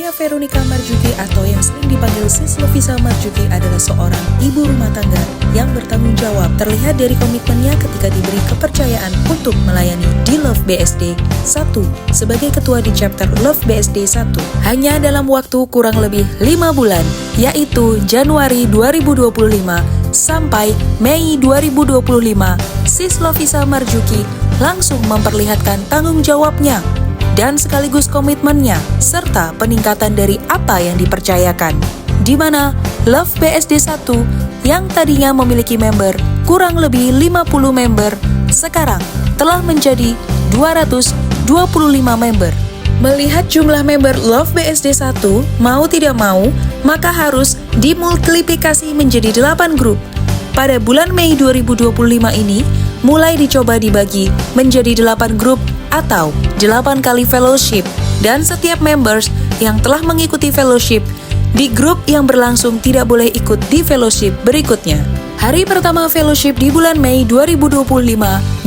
Nia Veronica Marjuki atau yang sering dipanggil Sis Lovisa Marjuki adalah seorang ibu rumah tangga yang bertanggung jawab. Terlihat dari komitmennya ketika diberi kepercayaan untuk melayani di Love BSD 1 sebagai ketua di chapter Love BSD 1. Hanya dalam waktu kurang lebih 5 bulan, yaitu Januari 2025 sampai Mei 2025, Sis Lovisa Marjuki langsung memperlihatkan tanggung jawabnya dan sekaligus komitmennya, serta peningkatan dari apa yang dipercayakan. Di mana Love BSD 1 yang tadinya memiliki member kurang lebih 50 member, sekarang telah menjadi 225 member. Melihat jumlah member Love BSD 1, mau tidak mau, maka harus dimultiplikasi menjadi 8 grup. Pada bulan Mei 2025 ini, mulai dicoba dibagi menjadi 8 grup atau 8 kali fellowship, dan setiap members yang telah mengikuti fellowship di grup yang berlangsung tidak boleh ikut di fellowship berikutnya. Hari pertama fellowship di bulan Mei 2025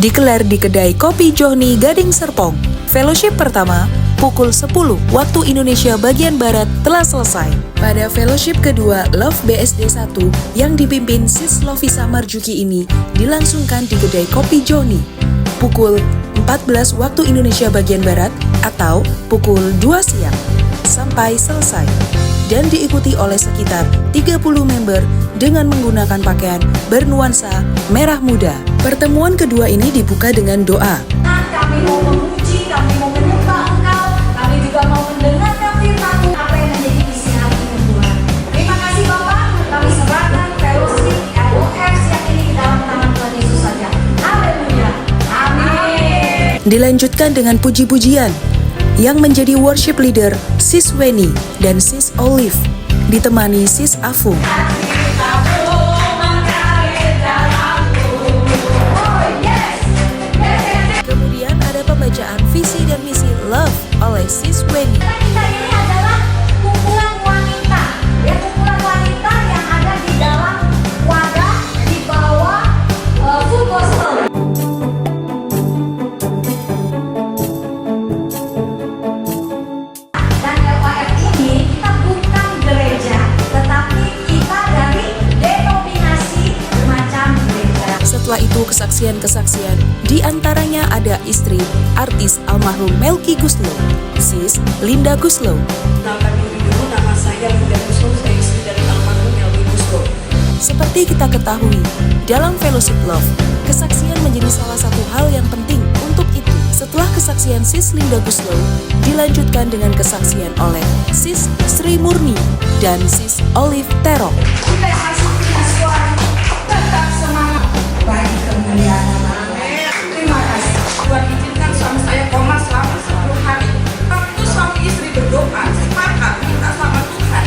dikelar di kedai Kopi Johni Gading Serpong. Fellowship pertama pukul 10 waktu Indonesia bagian Barat telah selesai. Pada fellowship kedua Love BSD 1 yang dipimpin Sis Lovisa Marjuki ini dilangsungkan di kedai Kopi Johni pukul 14 waktu Indonesia bagian Barat atau pukul 2 siang sampai selesai, dan diikuti oleh sekitar 30 member dengan menggunakan pakaian bernuansa merah muda. Pertemuan kedua ini dibuka dengan doa. Kami mau memuji, kami mau menyembah Engkau, kami juga mau mendengarkan firman-Mu, apa yang menjadi isi hati Tuhan. Terima kasih Bapak, kami serahkan fellowship LOS yang ini di dalam tangan Tuhan Yesus saja. Haleluya, amin. Dilanjutkan dengan puji-pujian yang menjadi worship leader Sis Weni dan Sis Olive, ditemani Sis Afung. Kemudian ada pembacaan visi dan misi Love oleh Sis Weni. Kita ini adalah kumpulan wanita, ya, kumpulan wanita yang ada di dalam wadah di bawah full gospel. Dan LOF ini kita bukan gereja, tetapi kita dari denominasi bermacam gereja. Setelah itu kesaksian-kesaksian, di antaranya ada istri artis almarhum Melky Guslow, Sis Linda Guslow. Kenalkan diri dulu, nama saya Linda Guslow, saya istri dari almarhum Melky Guslow. Seperti kita ketahui, dalam Fellowship Love, kesaksian menjadi salah satu hal yang penting. Untuk itu, setelah kesaksian Sis Linda Guslow, dilanjutkan dengan kesaksian oleh Sis Sri Murni dan Sis Olive Terok. Kita harus bersuara, tetap semangat bagi kemuliaan nama. Terima kasih. Tuhan izinkan suami saya koma selama 10 hari. Waktu suami istri berdoa, sepakat minta sama Tuhan.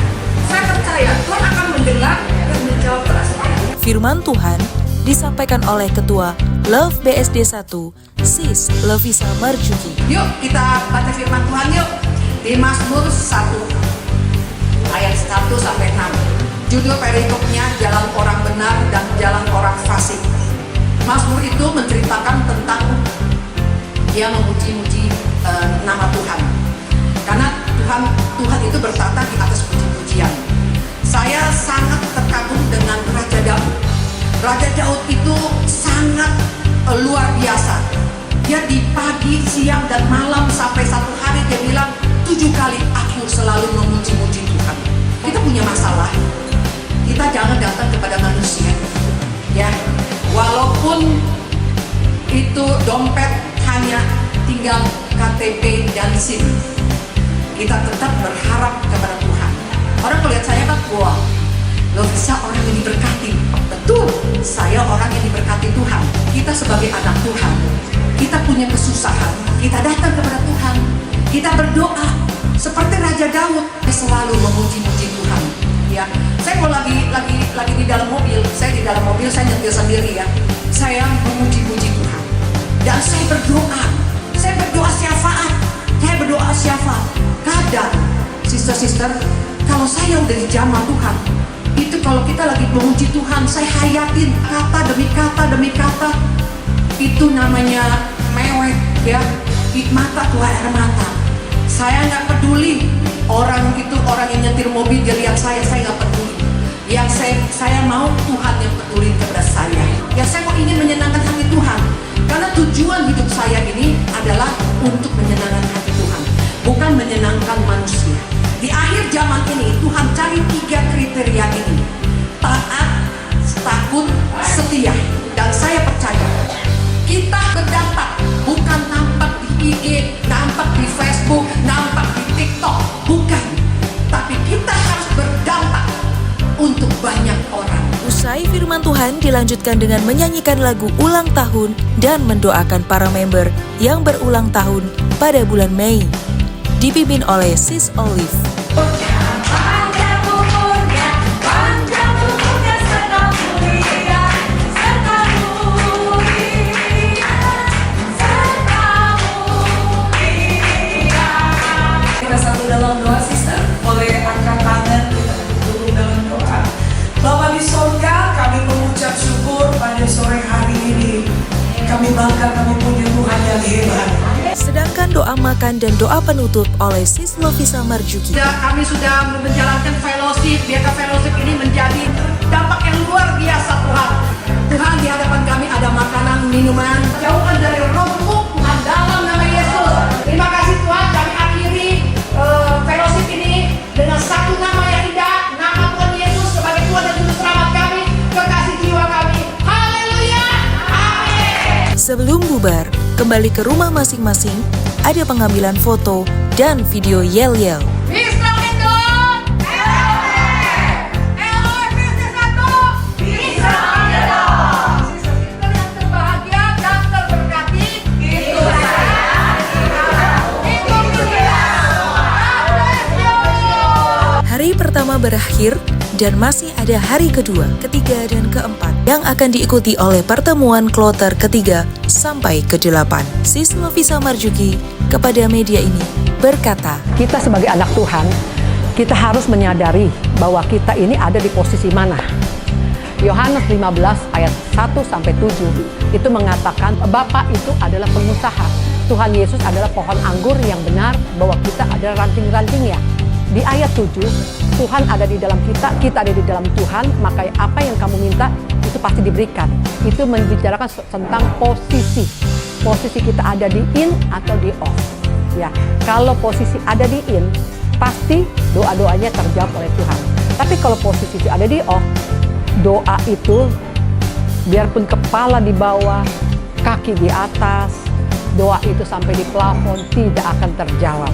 Saya percaya Tuhan akan mendengar dan menjawab doa saya. Firman Tuhan disampaikan oleh Ketua Love BSD 1, Sis Lovisa Marjuki. Yuk kita baca firman Tuhan yuk. Di Mazmur 1 ayat 1 sampai 6. Judul perikopnya jalan orang benar dan jalan orang fasik. Mazmur itu menceritakan tentang dia memuji-muji nama Tuhan. Karena Tuhan itu bertata di atas puji-pujian. Saya sangat terkagum dengan Raja Daud. Raja Daud itu sangat luar biasa. Dia di pagi, siang, dan malam sampai satu hari dia bilang 7 kali aku selalu memuji-muji Tuhan. Kita punya masalah. Kita jangan datang kepada manusia. Ya, walaupun itu dompet hanya tinggal KTP dan SIM, kita tetap berharap kepada Tuhan. Orang melihat saya kan, wah, Lovisa orang yang diberkati. Betul, saya orang yang diberkati Tuhan. Kita sebagai anak Tuhan, kita punya kesusahan, kita datang kepada Tuhan, kita berdoa seperti Raja Daud, dia selalu memuji-muji Tuhan. Ya, saya kalau lagi di dalam mobil, saya nyetir sendiri ya. Saya memuji-muji Tuhan. Dan saya berdoa syafaat. Kadang, sister-sister, kalau saya udah dijamah Tuhan, itu kalau kita lagi memuji Tuhan, saya hayatin kata demi kata. Itu namanya mewek ya, di mata keluar air mata. Saya nggak peduli orang itu, orang yang nyetir mobil, dia lihat saya nggak peduli. Yang saya mau Tuhan yang peduli kepada saya. Yang saya mau ingin menyenangkan hati Tuhan. Karena tujuan hidup saya ini adalah untuk menyenangkan hati Tuhan, bukan menyenangkan manusia. Di akhir zaman ini Tuhan cari 3 kriteria ini: taat, takut, setia. Dan saya percaya kita berdampak, bukan nampak di IG, nampak di Facebook, nampak di TikTok, bukan. Tapi kita harus berdampak untuk banyak orang. Usai firman Tuhan dilanjutkan dengan menyanyikan lagu ulang tahun dan mendoakan para member yang berulang tahun pada bulan Mei. Dipimpin oleh Sis Olive. Panjang umurnya serta mulia, serta mulia, serta mulia. Kita satu dalam doa, sister. Boleh angkat tangan, kita duduk dalam doa. Bapa di sorga, kami mengucap syukur pada sore hari ini. Kami bangga kami punya Tuhan yang hebat. Sedangkan doa makan dan doa penutup oleh Sis Lovisa Marjuki. Kami sudah menjalankan fellowship, biarkan fellowship ini menjadi dampak yang luar biasa Tuhan. Tuhan, di hadapan kami ada makanan, minuman, jauhan dari roh buruk Tuhan, dalam nama Yesus. Terima kasih Tuhan, kami akhiri fellowship ini dengan satu nama yang indah, nama Tuhan Yesus sebagai Tuhan dan Juru Selamat kami, kekasih jiwa kami. Haleluya, amin. Sebelum bubar, kembali ke rumah masing-masing, ada pengambilan foto dan video yel-yel. Israel Indon, Eloy Bisnis Satu, Israel Indon. Sister yang terbahagia dan terberkati, itu saya. Itu dia. Hari pertama berakhir dan masih ada hari kedua, ketiga, dan keempat yang akan diikuti oleh pertemuan kloter ketiga sampai ke-8. Sis Lovisa Marjuki kepada media ini berkata, kita sebagai anak Tuhan, kita harus menyadari bahwa kita ini ada di posisi mana. Yohanes 15 ayat 1-7 itu mengatakan Bapa itu adalah pengusaha. Tuhan Yesus adalah pohon anggur yang benar, bahwa kita adalah ranting-rantingnya. Di ayat 7, Tuhan ada di dalam kita ada di dalam Tuhan, maka apa yang kamu minta itu pasti diberikan. Itu membicarakan tentang posisi. Posisi kita ada di in atau di off. Ya, kalau posisi ada di in, pasti doa-doanya terjawab oleh Tuhan. Tapi kalau posisi itu ada di off, doa itu biarpun kepala di bawah, kaki di atas, doa itu sampai di plafon tidak akan terjawab.